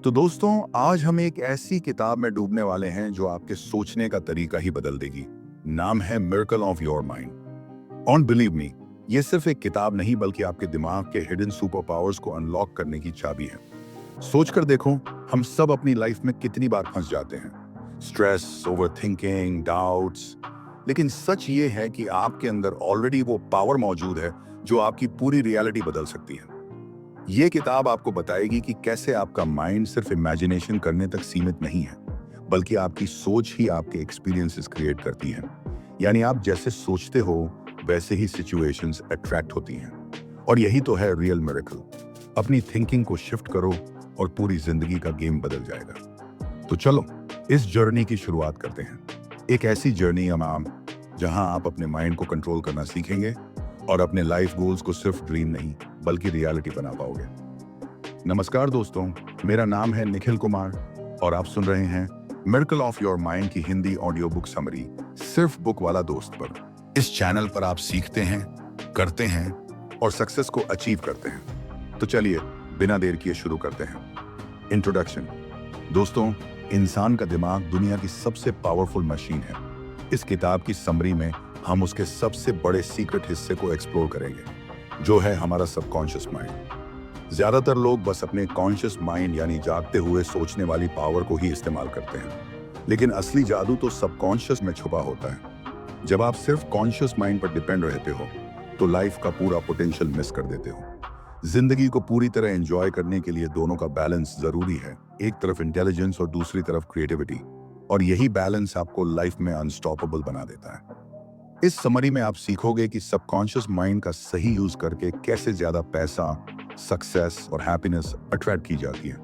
तो दोस्तों, आज हम एक ऐसी किताब में डूबने वाले हैं जो आपके सोचने का तरीका ही बदल देगी। नाम है miracle of your mind. On believe me, ये सिर्फ एक किताब नहीं बल्कि आपके दिमाग के हिडन सुपर पावर्स को अनलॉक करने की चाबी है। सोचकर देखो, हम सब अपनी लाइफ में कितनी बार फंस जाते हैं। Stress, over thinking, doubts. लेकिन सच ये है कि आपके अंदर ऑलरेडी वो पावर मौजूद है जो आपकी पूरी रियलिटी बदल सकती है। ये किताब आपको बताएगी कि कैसे आपका माइंड सिर्फ इमेजिनेशन करने तक सीमित नहीं है, बल्कि आपकी सोच ही आपके एक्सपीरियंसेस क्रिएट करती है। यानी आप जैसे सोचते हो वैसे ही सिचुएशंस अट्रैक्ट होती हैं। और यही तो है रियल मिरेकल। अपनी थिंकिंग को शिफ्ट करो और पूरी जिंदगी का गेम बदल जाएगा। तो चलो इस जर्नी की शुरुआत करते हैं। एक ऐसी जर्नी अमाम जहां आप अपने माइंड को कंट्रोल करना सीखेंगे और अपने लाइफ गोल्स को सिर्फ ड्रीम नहीं बल्कि रियलिटी बना पाओगे। नमस्कार दोस्तों, मेरा नाम है निखिल कुमार और आप सुन रहे हैं मिरेकल ऑफ योर माइंड की हिंदी ऑडियो बुक समरी, सिर्फ बुक वाला दोस्त पर। इस चैनल पर आप सीखते हैं, करते हैं और सक्सेस को अचीव करते हैं। तो चलिए बिना देर किए शुरू करते हैं। इंट्रोडक्शन। दोस्तों, इंसान का दिमाग दुनिया की सबसे पावरफुल मशीन है। इस किताब की समरी में हम उसके सबसे बड़े सीक्रेट हिस्से को एक्सप्लोर करेंगे, जो है हमारा सबकॉन्शियस माइंड। ज्यादातर लोग बस अपने कॉन्शियस माइंड यानी जागते हुए सोचने वाली पावर को ही इस्तेमाल करते हैं, लेकिन असली जादू तो सबकॉन्शियस में छुपा होता है। जब आप सिर्फ कॉन्शियस माइंड पर डिपेंड रहते हो तो लाइफ का पूरा पोटेंशियल मिस कर देते हो। जिंदगी को पूरी तरह एंजॉय करने के लिए दोनों का बैलेंस जरूरी है, एक तरफ इंटेलिजेंस और दूसरी तरफ क्रिएटिविटी। और यही बैलेंस आपको लाइफ में अनस्टॉपेबल बना देता है। इस समरी में आप सीखोगे कि सबकॉन्शियस माइंड का सही यूज करके कैसे ज्यादा पैसा, सक्सेस और हैप्पीनेस अट्रैक्ट की जाती है।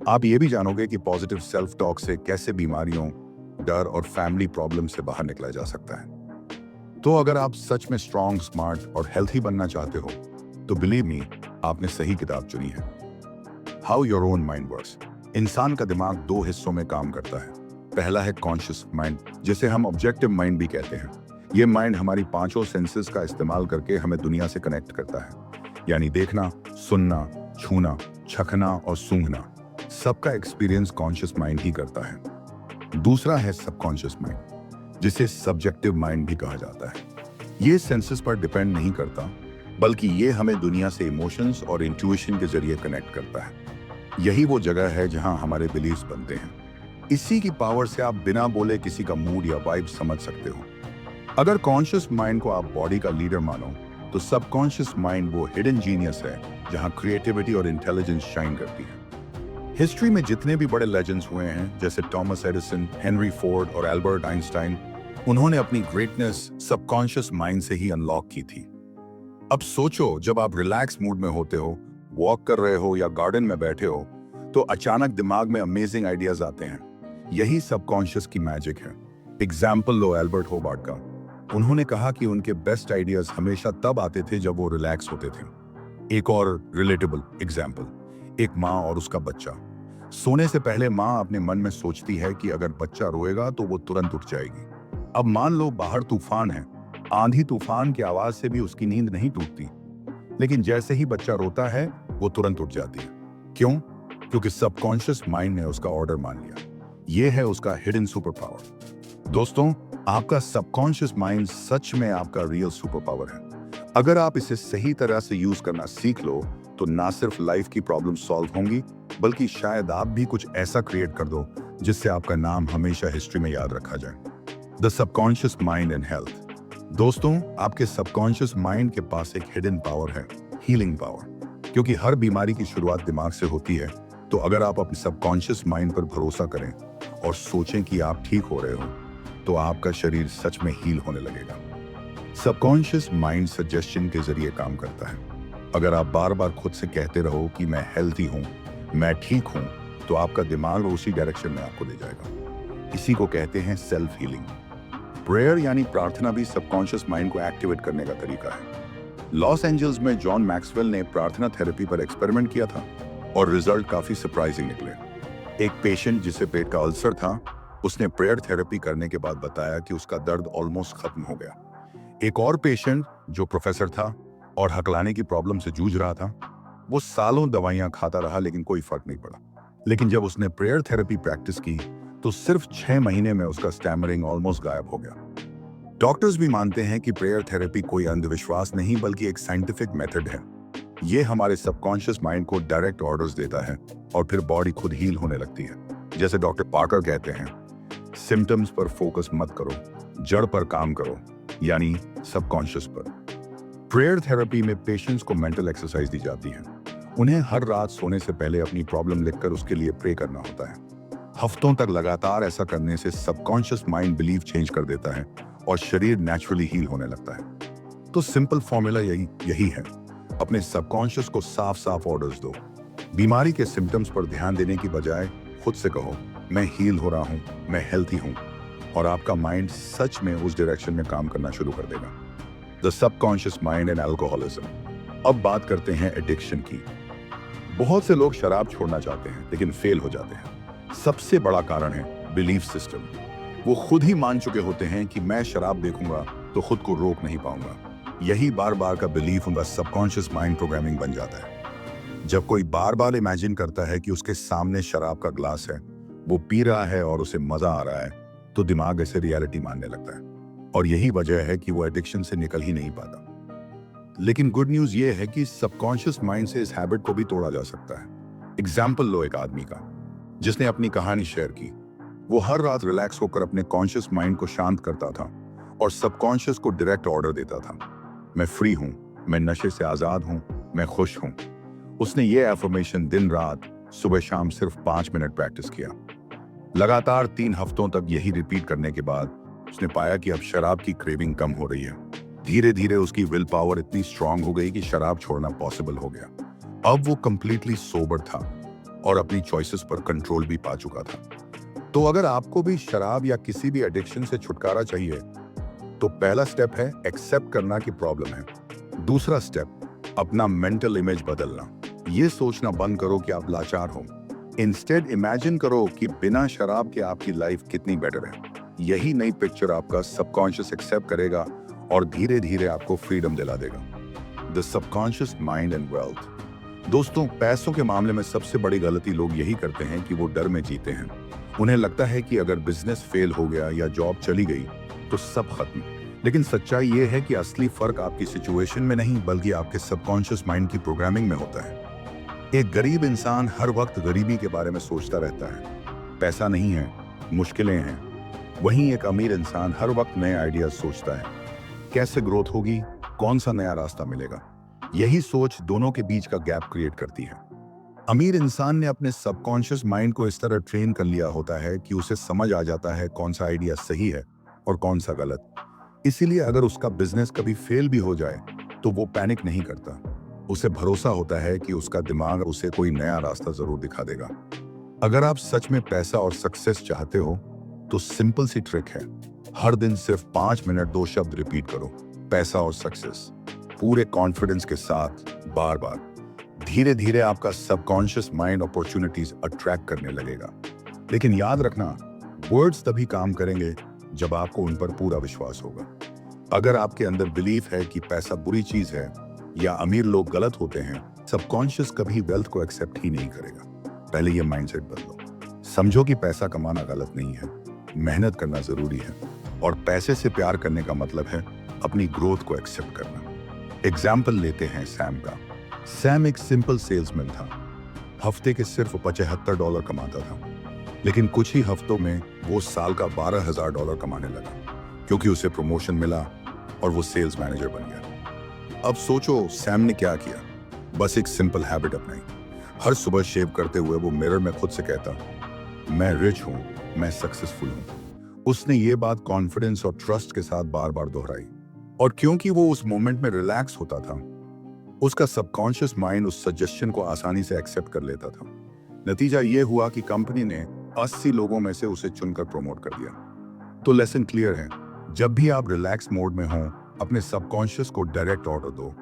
आप ये भी जानोगे कि पॉजिटिव सेल्फ टॉक से कैसे बीमारियों, डर और फैमिली प्रॉब्लम से बाहर निकला जा सकता है। तो अगर आप सच में स्ट्रॉन्ग, स्मार्ट और हेल्थी बनना चाहते हो तो बिलीव मी, आपने सही किताब चुनी है। How your own mind works. इंसान का दिमाग दो हिस्सों में काम करता है। पहला है कॉन्शियस माइंड, जिसे हम ऑब्जेक्टिव माइंड भी कहते हैं। ये माइंड हमारी पांचों सेंसेस का इस्तेमाल करके हमें दुनिया से कनेक्ट करता है, यानी देखना, सुनना, छूना, चखना और सूंघना, सबका एक्सपीरियंस कॉन्शियस माइंड ही करता है। दूसरा है सबकॉन्शियस माइंड, जिसे सब्जेक्टिव माइंड भी कहा जाता है। ये सेंसेस पर डिपेंड नहीं करता, बल्कि ये हमें दुनिया से इमोशंस और इंट्यूशन के जरिए कनेक्ट करता है। यही वो जगह है जहां हमारे बिलीव्स बनते हैं। इसी की पावर से आप बिना बोले किसी का मूड या वाइब समझ सकते हो। अगर कॉन्शियस माइंड को आप बॉडी का लीडर मानो तो सबकॉन्शियस माइंड वो हिडन जीनियस है जहां क्रिएटिविटी और इंटेलिजेंस शाइन करती है। हिस्ट्री में जितने भी बड़े लेजेंड्स हुए हैं, जैसे थॉमस एडिसन, हेनरी फोर्ड और एल्बर्ट आइंस्टाइन, उन्होंने अपनी ग्रेटनेस सबकॉन्शियस माइंड से ही अनलॉक की थी। अब सोचो, जब आप रिलैक्स मूड में होते हो, वॉक कर रहे हो या गार्डन में बैठे हो, तो अचानक दिमाग में अमेजिंग आइडियाज आते हैं। यही सबकॉन्शियस की मैजिक है। एग्जाम्पल लो एल्बर्ट होबार्ट का। उन्होंने कहा कि उनके बेस्ट आइडियाज हमेशा तब आते थे जब वो रिलैक्स होते थे। एक और रिलेटेबल एग्जाम्पल, एक माँ और उसका बच्चा। सोने से पहले माँ अपने मन में सोचती है कि अगर बच्चा रोएगा तो वो तुरंत उठ जाएगी। अब मान लो बाहर तूफान है, आंधी तूफान की आवाज से भी उसकी नींद नहीं टूटती, लेकिन जैसे ही बच्चा रोता है वो तुरंत उठ जाती है। क्यों? क्योंकि सबकॉन्शियस माइंड ने उसका ऑर्डर मान लिया। ये है उसका हिडन सुपर पावर। दोस्तों, आपका सबकॉन्शियस माइंड सच में आपका रियल सुपर पावर है। अगर आप इसे सही तरह से यूज करना सीख लो तो ना सिर्फ लाइफ की प्रॉब्लम सॉल्व होंगी, बल्कि शायद आप भी कुछ ऐसा क्रिएट कर दो जिससे आपका नाम हमेशा हिस्ट्री में याद रखा जाए। The subconscious mind and health. दोस्तों, आपके सबकॉन्शियस माइंड के पास एक हिडन पावर है, हीलिंग पावर। क्योंकि हर बीमारी की शुरुआत दिमाग से होती है, तो अगर आप अपने सबकॉन्शियस माइंड पर भरोसा करें और सोचें कि आप ठीक हो रहे हो, तो आपका शरीर सच में हील होने लगेगा। सबकॉन्शियस माइंड सजेशन के जरिए काम करता है। अगर आप बार बार खुद से कहते रहो कि मैं हेल्थी हूँ, मैं ठीक हूँ, तो आपका दिमाग उसी डायरेक्शन में आपको ले जाएगा। इसी को कहते हैं सेल्फ हीलिंग। प्रेयर यानी प्रार्थना भी सबकॉन्शियस माइंड को एक्टिवेट करने का तरीका है। लॉस एंजल्स में जॉन मैक्सवेल ने प्रार्थना थेरेपी पर एक्सपेरिमेंट किया था और रिजल्ट काफी सरप्राइजिंग निकले। एक पेशेंट जिसे पेट का अल्सर था, उसने प्रेयर थेरेपी करने के बाद बताया कि उसका दर्द ऑलमोस्ट खत्म हो गया। एक और पेशेंट जो प्रोफेसर था और हकलाने की प्रॉब्लम से जूझ रहा था, वो सालों दवाइयां खाता रहा लेकिन कोई फर्क नहीं पड़ा। लेकिन जब उसने प्रेयर थेरेपी प्रैक्टिस की तो सिर्फ 6 महीने में उसका स्टैमरिंग ऑलमोस्ट गायब हो गया। डॉक्टर्स भी मानते हैं कि प्रेयर थेरेपी कोई अंधविश्वास नहीं बल्कि एक साइंटिफिक मेथड है। ये हमारे सबकॉन्शियस माइंड को डायरेक्ट ऑर्डर्स देता है और फिर बॉडी खुद हील होने लगती है। जैसे डॉक्टर पार्कर कहते हैं, सिम्टम्स पर फोकस मत करो, जड़ पर काम करो, यानी सबकॉन्शियस पर। प्रेयर थेरेपी में पेशेंट्स को मेंटल एक्सरसाइज दी जाती है। उन्हें हर रात सोने से पहले अपनी प्रॉब्लम लिखकर उसके लिए प्रे करना होता है। हफ्तों तक लगातार ऐसा करने से सबकॉन्शियस माइंड बिलीफ चेंज कर देता है और शरीर नेचुरली हील होने लगता है। तो सिंपल फॉर्मूला यही है, अपने सबकॉन्शियस को साफ साफ ऑर्डर्स दो। बीमारी के सिम्टम्स पर ध्यान देने की बजाय खुद से कहो, मैं हील हो रहा हूँ, मैं हेल्थी हूँ, और आपका माइंड सच में उस डायरेक्शन में काम करना शुरू कर देगा। The subconscious mind and alcoholism. अब बात करते हैं एडिक्शन की। बहुत से लोग शराब छोड़ना चाहते हैं लेकिन फेल हो जाते हैं। सबसे बड़ा कारण है बिलीफ सिस्टम। वो खुद ही मान चुके होते हैं कि मैं शराब देखूंगा तो खुद को रोक नहीं पाऊंगा। यही बार बार का बिलीफ उनका सबकॉन्शियस माइंड प्रोग्रामिंग बन जाता है। जब कोई बार बार इमेजिन करता है कि उसके सामने शराब का ग्लास है, वो पी रहा है और उसे मजा आ रहा है, तो दिमाग इसे रियलिटी मानने लगता है। और यही वजह है कि वो एडिक्शन से निकल ही नहीं पाता। लेकिन गुड न्यूज ये है कि सबकॉन्शियस माइंड से इस हैबिट को भी तोड़ा जा सकता है। एग्जाम्पल लो एक आदमी का जिसने अपनी कहानी शेयर की। वो हर रात रिलैक्स होकर अपने कॉन्शियस माइंड को शांत करता था और सबकॉन्शियस को डायरेक्ट ऑर्डर देता था, मैं फ्री हूं, मैं नशे से आजाद हूं, मैं खुश हूं। उसने ये एफर्मेशन दिन रात सुबह शाम सिर्फ 5 मिनट प्रैक्टिस किया। लगातार 3 हफ्तों तक यही रिपीट करने के बाद उसने पाया कि अब शराब की क्रेविंग कम हो रही है। धीरे धीरे उसकी विल पावर इतनी स्ट्रांग हो गई कि शराब छोड़ना पॉसिबल हो गया। अब वो कंप्लीटली सोबर था और अपनी चॉइसेस पर कंट्रोल भी पा चुका था। तो अगर आपको भी शराब या किसी भी एडिक्शन से छुटकारा चाहिए तो पहला स्टेप है एक्सेप्ट करना कि प्रॉब्लम है। दूसरा स्टेप, अपना मेंटल इमेज बदलना। ये सोचना बंद करो कि आप लाचार हो। इंस्टेड इमेजिन करो कि बिना शराब के आपकी लाइफ कितनी बेटर है। यही नई पिक्चर आपका सबकॉन्शियस एक्सेप्ट करेगा और धीरे धीरे आपको फ्रीडम दिला देगा। The subconscious mind and wealth. दोस्तों, पैसों के मामले में सबसे बड़ी गलती लोग यही करते हैं कि वो डर में जीते हैं। उन्हें लगता है कि अगर बिजनेस फेल हो गया या जॉब चली गई तो सब खत्म। लेकिन सच्चाई ये है कि असली फर्क आपकी सिचुएशन में नहीं बल्कि आपके सबकॉन्शियस माइंड की प्रोग्रामिंग में होता है। एक गरीब इंसान हर वक्त गरीबी के बारे में सोचता रहता है, पैसा नहीं है, मुश्किलें हैं। वहीं एक अमीर इंसान हर वक्त नए आइडियाज सोचता है, कैसे ग्रोथ होगी, कौन सा नया रास्ता मिलेगा। यही सोच दोनों के बीच का गैप क्रिएट करती है। अमीर इंसान ने अपने सबकॉन्शियस माइंड को इस तरह ट्रेन कर लिया होता है कि उसे समझ आ जाता है कौन सा आइडिया सही है और कौन सा गलत। इसीलिए अगर उसका बिजनेस कभी फेल भी हो जाए तो वो पैनिक नहीं करता। उसे भरोसा होता है कि उसका दिमाग उसे कोई नया रास्ता जरूर दिखा देगा। अगर आप सच में पैसा और सक्सेस चाहते हो तो सिंपल सी ट्रिक है, हर दिन सिर्फ 5 मिनट 2 शब्द रिपीट करो, पैसा और सक्सेस, पूरे कॉन्फिडेंस के साथ बार बार। धीरे धीरे आपका सबकॉन्शियस माइंड अपॉर्चुनिटीज अट्रैक्ट करने लगेगा। लेकिन याद रखना, वर्ड्स तभी काम करेंगे जब आपको उन पर पूरा विश्वास होगा। अगर आपके अंदर बिलीफ है कि पैसा बुरी चीज है या अमीर लोग गलत होते हैं, सबकॉन्शियस कभी वेल्थ को एक्सेप्ट ही नहीं करेगा। पहले ये माइंडसेट बदलो। समझो कि पैसा कमाना गलत नहीं है, मेहनत करना जरूरी है और पैसे से प्यार करने का मतलब है अपनी ग्रोथ को एक्सेप्ट करना। एग्जाम्पल लेते हैं सैम का। सैम एक सिंपल सेल्समैन था। हफ्ते के सिर्फ $75 कमाता था, लेकिन कुछ ही हफ्तों में वो साल का $12,000 कमाने लगा क्योंकि उसे प्रमोशन मिला और वो सेल्स मैनेजर बन गया। अब सोचो सैम ने क्या किया। बस एक सिंपल हैबिट अपनाई। हर सुबह शेव करते हुए वो मिरर में खुद से कहता, मैं रिच हूं, मैं सक्सेसफुल हूं। उसने ये बात कॉन्फिडेंस और ट्रस्ट के साथ बार बार दोहराई, और क्योंकि वो उस मोमेंट में रिलैक्स होता था, उसका सबकॉन्शियस माइंड उस सजेशन को आसानी से एक्सेप्ट कर लेता था। नतीजा ये हुआ कि कंपनी ने 80 लोगों में से उसे चुनकर प्रमोट कर दिया। तो लेसन क्लियर है, जब भी आप रिलैक्स मोड में हो, अपने सबकॉन्शियस को डायरेक्ट ऑर्डर दो।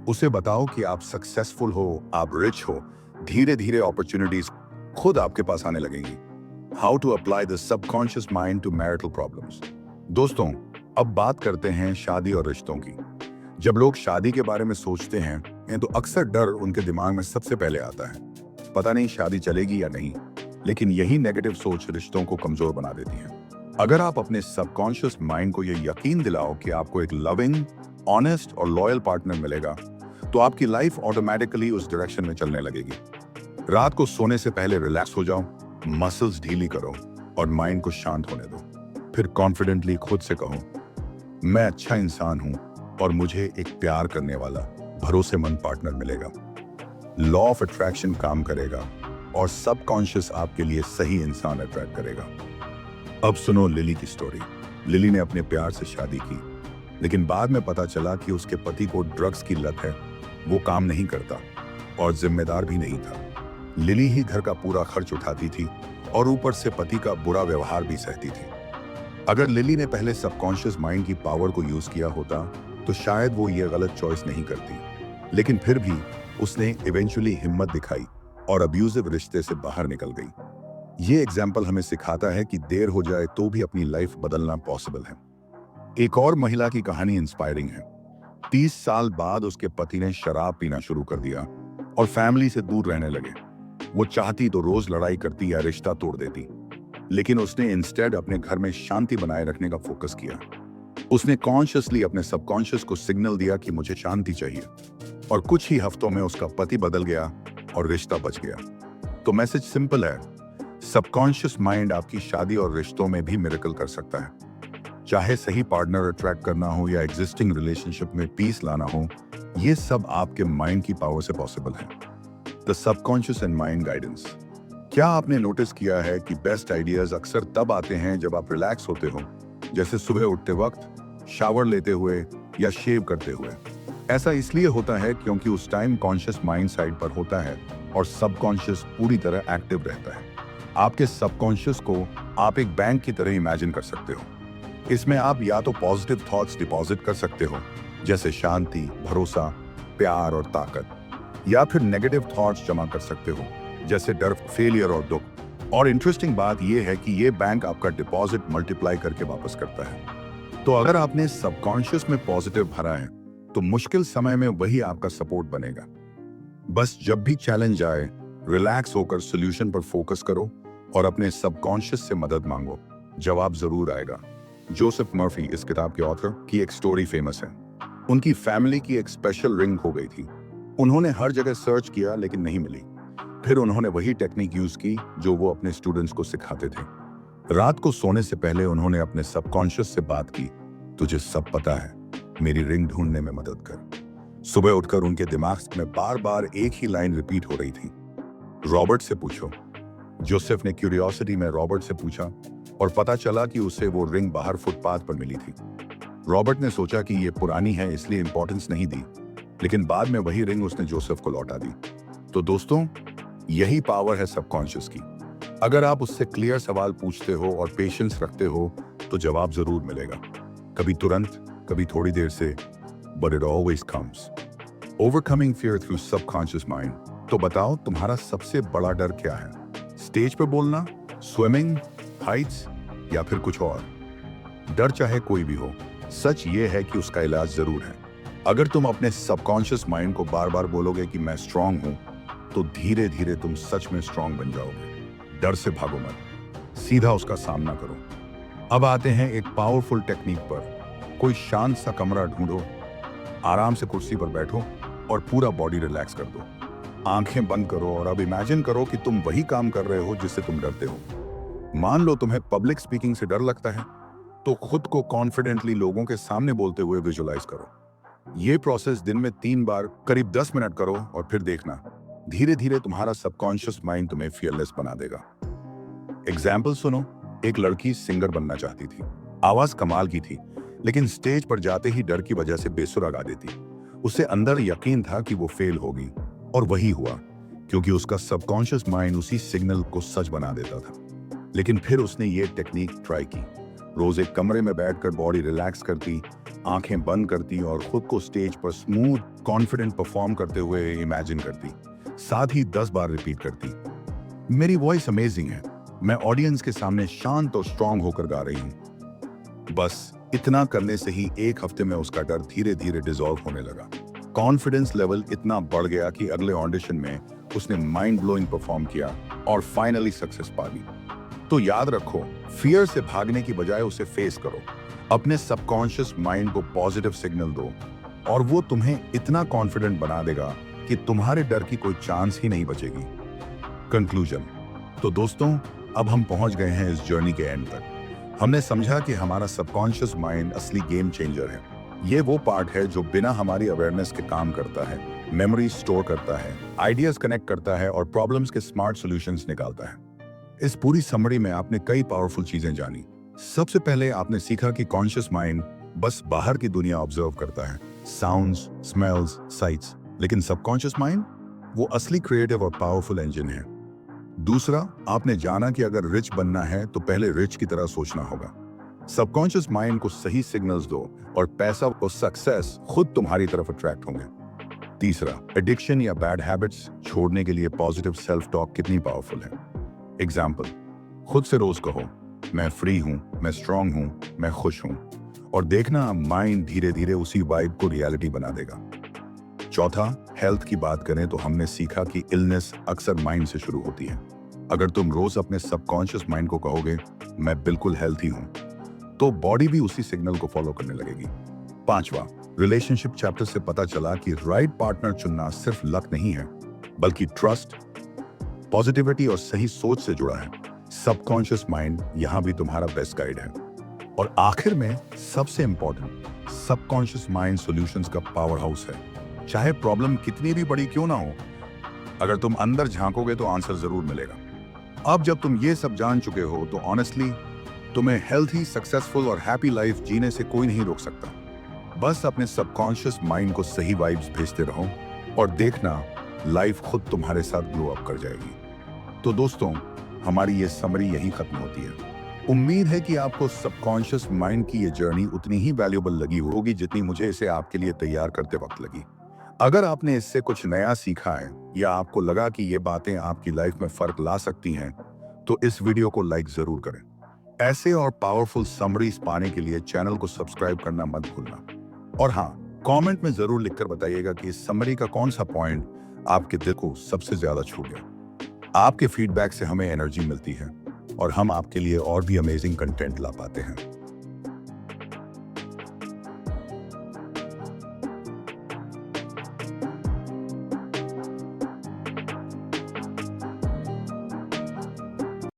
उसे बताओ कि आप सक्सेसफुल हो, आप रिच हो। धीरे धीरे अपॉर्चुनिटीज खुद आपके पास आने लगेंगी। How to apply the subconscious mind to marital problems. दोस्तों, अब बात करते हैं शादी और रिश्तों की। जब लोग शादी के बारे में सोचते हैं तो अक्सर डर उनके दिमाग में सबसे पहले आता है। पता नहीं शादी चलेगी या नहीं, लेकिन यही नेगेटिव सोच रिश्तों को कमजोर बना देती है। अगर आप अपने सबकॉन्शियस माइंड को यह यकीन दिलाओ कि आपको एक लविंग, ऑनेस्ट और लॉयल पार्टनर मिलेगा, तो आपकी लाइफ ऑटोमेटिकली उस डायरेक्शन में चलने लगेगी। रात को सोने से पहले रिलैक्स हो जाओ, मसल्स ढीली करो और माइंड को शांत होने दो। फिर कॉन्फिडेंटली खुद से कहो, मैं अच्छा इंसान हूं और मुझे एक प्यार करने वाला, भरोसेमंद पार्टनर मिलेगा। लॉ ऑफ अट्रैक्शन काम करेगा और सबकॉन्शियस आपके लिए सही इंसान अट्रैक्ट करेगा। अब सुनो लिली की स्टोरी। लिली ने अपने प्यार से शादी की, लेकिन बाद में पता चला कि उसके पति को ड्रग्स की लत है, वो काम नहीं करता और जिम्मेदार भी नहीं था। लिली ही घर का पूरा खर्च उठाती थी और ऊपर से पति का बुरा व्यवहार भी सहती थी। अगर लिली ने पहले सबकॉन्शियस माइंड की पावर को यूज किया होता तो शायद वो ये गलत चॉइस नहीं करती, लेकिन फिर भी उसने इवेंचुअली हिम्मत दिखाई और अब्यूजिव रिश्ते से बाहर निकल गई। ये एग्जाम्पल हमें सिखाता है कि देर हो जाए तो भी अपनी लाइफ बदलना पॉसिबल है। एक और महिला की कहानी इंस्पायरिंग है। 30 साल बाद उसके पति ने शराब पीना शुरू कर दिया और फैमिली से दूर रहने लगे। वो चाहती तो रोज लड़ाई करती या रिश्ता तोड़ देती, लेकिन उसने इंस्टेड अपने घर में शांति बनाए रखने का फोकस किया। उसने कॉन्शियसली अपने सबकॉन्शियस को सिग्नल दिया कि मुझे शांति चाहिए, और कुछ ही हफ्तों में उसका पति बदल गया और रिश्ता बच गया। तो मैसेज सिंपल है, सबकॉन्शियस माइंड आपकी शादी और रिश्तों में भी मिरेकल कर सकता है। चाहे सही पार्टनर अट्रैक्ट करना हो या एग्जिस्टिंग रिलेशनशिप में पीस लाना हो, ये सब आपके माइंड की पावर से पॉसिबल है। The subconscious and mind guidance. क्या आपने नोटिस किया है कि बेस्ट आइडियाज अक्सर तब आते हैं जब आप रिलैक्स होते हो, जैसे सुबह उठते वक्त, शावर लेते हुए या शेव करते हुए? ऐसा इसलिए होता है क्योंकि उस टाइम कॉन्शियस माइंड साइड पर होता है और सबकॉन्शियस पूरी तरह एक्टिव रहता है। आपके सबकॉन्शियस को आप एक बैंक की तरह इमेजिन कर सकते हो। इसमें आप या तो पॉजिटिव थॉट्स डिपॉजिट कर सकते हो, जैसे शांति, भरोसा, प्यार और ताकत, या फिर नेगेटिव थॉट्स जमा कर सकते हो, जैसे डर, फेलियर और दुख। और इंटरेस्टिंग बात यह है कि ये बैंक आपका डिपॉजिट मल्टीप्लाई करके वापस करता है। तो अगर आपने सबकॉन्शियस में पॉजिटिव भरा है तो मुश्किल समय में वही आपका सपोर्ट बनेगा। बस जब भी चैलेंज आए, रिलैक्स होकर सॉल्यूशन पर फोकस करो और अपने सबकॉन्शियस से मदद मांगो, जवाब जरूर आएगा। जोसेफ मर्फी, इस किताब के ऑथर, की एक स्टोरी फेमस है। उनकी फैमिली की एक स्पेशल रिंग हो गई थी। उन्होंने हर जगह सर्च किया लेकिन नहीं मिली। फिर उन्होंने वही टेक्निक यूज की जो वो अपने स्टूडेंट्स को सिखाते थे। रात को सोने से पहले उन्होंने अपने सबकॉन्शियस से बात की, तुझे सब पता है, मेरी रिंग ढूंढने में मदद कर। सुबह उठकर उनके दिमाग में बार बार एक ही लाइन रिपीट हो रही थी, रॉबर्ट से पूछो। जोसेफ ने क्यूरियोसिटी में रॉबर्ट से पूछा और पता चला कि उसे वो रिंग बाहर फुटपाथ पर मिली थी। रॉबर्ट ने सोचा कि ये पुरानी है इसलिए इंपॉर्टेंस नहीं दी, लेकिन बाद में वही रिंग उसने जोसेफ को लौटा दी। तो दोस्तों, यही पावर है सबकॉन्शियस की। अगर आप उससे क्लियर सवाल पूछते हो और पेशेंस रखते हो तो जवाब जरूर मिलेगा। कभी तुरंत, कभी थोड़ी देर से, but it always comes. Overcoming fear through subconscious mind. तो बताओ, तुम्हारा सबसे बड़ा डर क्या है? स्टेज पर बोलना, स्विमिंग, हाइट्स, या फिर कुछ और? डर चाहे कोई भी हो, सच ये है कि उसका इलाज जरूर है। अगर तुम अपने सबकॉन्शियस माइंड को बार बार बोलोगे कि मैं स्ट्रांग हूं, तो धीरे धीरे तुम सच में स्ट्रांग बन जाओगे। डर से भागो मत, सीधा उसका सामना करो। अब आते हैं एक पावरफुल टेक्निक पर। कोई शांत सा कमरा ढूंढो, आराम से कुर्सी पर बैठो और पूरा बॉडी रिलैक्स कर दो। आंखें बंद करो और अब इमेजिन करो कि तुम वही काम कर रहे हो जिससे तुम डरते हो। मान लो तुम्हें पब्लिक स्पीकिंग से डर लगता है, तो खुद को कॉन्फिडेंटली लोगों के सामने बोलते हुए विजुअलाइज करो। ये प्रोसेस दिन में 3 बार करीब 10 मिनट करो और फिर देखना, धीरे धीरे तुम्हारा सबकॉन्शियस माइंड तुम्हें फियरलेस बना देगा। एग्जाम्पल सुनो। एक लड़की सिंगर बनना चाहती थी, आवाज कमाल की थी, लेकिन स्टेज पर जाते ही डर की वजह से बेसुरा गा देती। उसे अंदर यकीन था कि वो फेल होगी, और वही हुआ, क्योंकि उसका सबकॉन्शियस माइंड उसी सिग्नल को सच बना देता था। लेकिन फिर उसने ये टेक्निक ट्राई की। रोज एक कमरे में बैठकर बॉडी रिलैक्स करती, आंखें बंद करती और खुद को स्टेज पर स्मूथ, कॉन्फिडेंट परफॉर्म करते हुए इमेजिन करती। साथ ही 10 बार रिपीट करती, मेरी वॉइस अमेजिंग है, मैं ऑडियंस के सामने शांत और स्ट्रांग होकर गा रही हूँ। बस इतना करने से ही 1 हफ्ते में उसका डर धीरे धीरे डिसॉल्व होने लगा। कॉन्फिडेंस लेवल इतना बढ़ गया कि अगले ऑडिशन में उसने माइंड ब्लोइंग परफॉर्म किया और फाइनली सक्सेस पा ली। तो याद रखो, फियर से भागने की बजाय उसे फेस करो। अपने सबकॉन्शियस माइंड को पॉजिटिव सिग्नल दो और वो तुम्हें इतना कॉन्फिडेंट बना देगा कि तुम्हारे डर की कोई चांस ही नहीं बचेगी। कंक्लूजन। तो दोस्तों, अब हम पहुंच गए हैं इस जर्नी के एंड तक। हमने समझा कि हमारा सबकॉन्शियस माइंड असली गेम चेंजर है। ये वो पार्ट है जो बिना हमारी अवेयरनेस के काम करता है, मेमोरी स्टोर करता है, आइडियाज कनेक्ट करता है और प्रॉब्लम्स के स्मार्ट सॉल्यूशंस निकालता है। इस पूरी समरी में आपने कई पावरफुल चीजें जानी। सबसे पहले आपने सीखा कि कॉन्शियस माइंड बस बाहर की दुनिया ऑब्जर्व करता है, साउंड्स, स्मेल्स, साइट्स, लेकिन सबकॉन्शियस माइंड वो असली क्रिएटिव और पावरफुल इंजन है। दूसरा, आपने जाना कि अगर रिच बनना है तो पहले रिच की तरह सोचना होगा। सबकॉन्शियस माइंड को सही सिग्नल्स दो और पैसा और सक्सेस खुद तुम्हारी तरफ अट्रैक्ट होंगे। तीसरा, एडिक्शन या बैड हैबिट्स छोड़ने के लिए पॉजिटिव सेल्फ टॉक कितनी पावरफुल है। एग्जाम्पल, खुद से रोज कहो, मैं फ्री हूं, मैं स्ट्रांग हूं, मैं खुश हूं, और देखना माइंड धीरे धीरे उसी वाइब को रियलिटी बना देगा। चौथा, हेल्थ की बात करें तो हमने सीखा कि इलनेस अक्सर माइंड से शुरू होती है। अगर तुम रोज अपने सबकॉन्शियस माइंड को कहोगे मैं बिल्कुल हेल्थी हूं, तो बॉडी भी उसी सिग्नल को फॉलो करने लगेगी। पांचवा, रिलेशनशिप चैप्टर से पता चला कि राइट पार्टनर चुनना सिर्फ लक नहीं है, बल्कि ट्रस्ट, पॉजिटिविटी और सही सोच से जुड़ा है। सबकॉन्शियस माइंड यहां भी तुम्हारा बेस्ट गाइड है। और आखिर में सबसे इंपॉर्टेंट, सबकॉन्शियस माइंड सॉल्यूशंस का पावर हाउस है। चाहे प्रॉब्लम कितनी भी बड़ी क्यों ना हो, अगर तुम अंदर झांकोगे तो आंसर जरूर मिलेगा। अब जब तुम ये सब जान चुके हो तो ऑनेस्टली तुम्हें हेल्थी, सक्सेसफुल और हैप्पी लाइफ जीने से कोई नहीं रोक सकता। बस अपने सबकॉन्शियस माइंड को सही वाइब्स भेजते रहो और देखना लाइफ खुद तुम्हारे साथ ग्लो अप कर जाएगी। तो दोस्तों, हमारी ये समरी यही खत्म होती है। उम्मीद है कि आपको सबकॉन्शियस माइंड की ये जर्नी उतनी ही वैल्यूएबल लगी होगी जितनी मुझे इसे आपके लिए तैयार करते वक्त लगी। अगर आपने इससे कुछ नया सीखा है या आपको लगा कि ये बातें आपकी लाइफ में फर्क ला सकती हैं, तो इस वीडियो को लाइक जरूर करें। ऐसे और पावरफुल समरीज पाने के लिए चैनल को सब्सक्राइब करना मत भूलना। और हाँ, कमेंट में जरूर लिखकर बताइएगा कि इस समरी का कौन सा पॉइंट आपके दिल को सबसे ज्यादा छू गया। आपके फीडबैक से हमें एनर्जी मिलती है और हम आपके लिए और भी अमेजिंग कंटेंट ला पाते हैं।